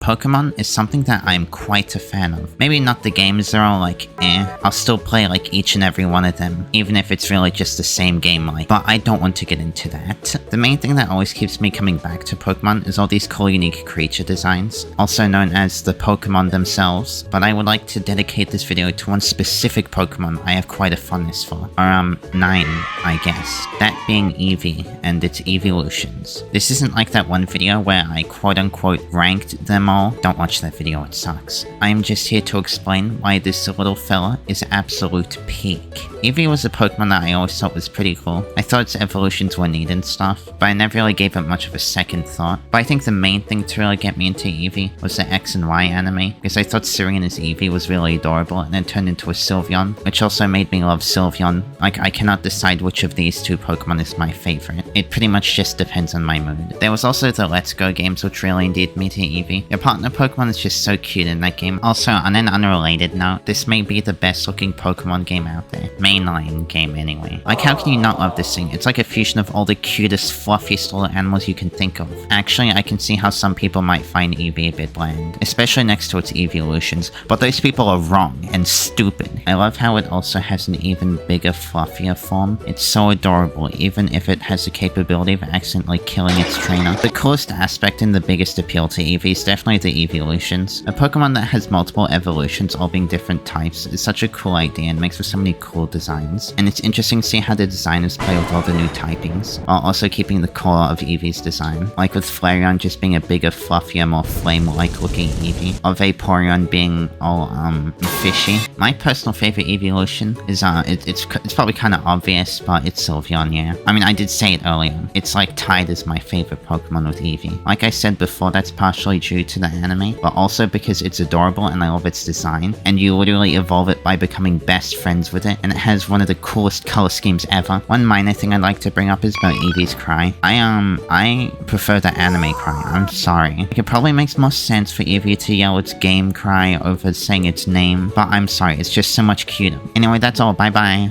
Pokemon is something that I'm quite a fan of. Maybe not the games, they're all like, I'll still play like each and every one of them, even if it's really just the same game like, but I don't want to get into that. The main thing that always keeps me coming back to Pokemon is all these cool unique creature designs, also known as the Pokemon themselves, but I would like to dedicate this video to one specific Pokemon I have quite a fondness for, or 9, I guess, that being Eevee and its evolutions. This isn't like that one video where I quote-unquote ranked them all. Don't watch that video, it sucks. I am just here to explain why this little fella is absolute peak. Eevee was a Pokemon that I always thought was pretty cool. I thought its evolutions were neat and stuff, but I never really gave it much of a second thought. But I think the main thing to really get me into Eevee was the X and Y anime, because I thought Serena's Eevee was really adorable and then turned into a Sylveon, which also made me love Sylveon. Like, I cannot decide which of these two Pokemon is my favorite. It pretty much just depends on my mood. There was also the Let's Go games, which really endeared me to Eevee. Your partner Pokemon is just so cute in that game. Also, on an unrelated note, this may be the best looking Pokemon game out there. Mainline game anyway. Like, how can you not love this thing? It's like a fusion of all the cutest, fluffiest little animals you can think of. Actually, I can see how some people might find Eevee a bit bland, especially next to its evolutions, but those people are wrong and stupid. I love how it also has an even bigger, fluffier form. It's so adorable, even if it has the capability of accidentally killing its trainer. The coolest aspect and the biggest appeal to Eevee is definitely the evolutions. A Pokemon that has multiple evolutions, all being different types, is such a cool idea and makes for so many cool designs. And it's interesting to see how the designers play with all the new typings, while also keeping the core of Eevee's design. Like with Flareon just being a bigger, fluffier, more flame-like looking Eevee, or Vaporeon being all, fishy. My personal favorite evolution is, it's probably kind of obvious, but it's Sylveon, yeah. I mean, I did say it earlier. It's like tied as my favorite Pokemon with Eevee. Like I said before, that's partially due to the anime, but also because it's adorable and I love its design, and you literally evolve it by becoming best friends with it, and it has one of the coolest color schemes ever. One minor thing I'd like to bring up is about Eevee's cry. I prefer the anime cry, I'm sorry. It probably makes more sense for Eevee to yell its game cry over saying its name, but I'm sorry, it's just so much cuter. Anyway, that's all, bye bye.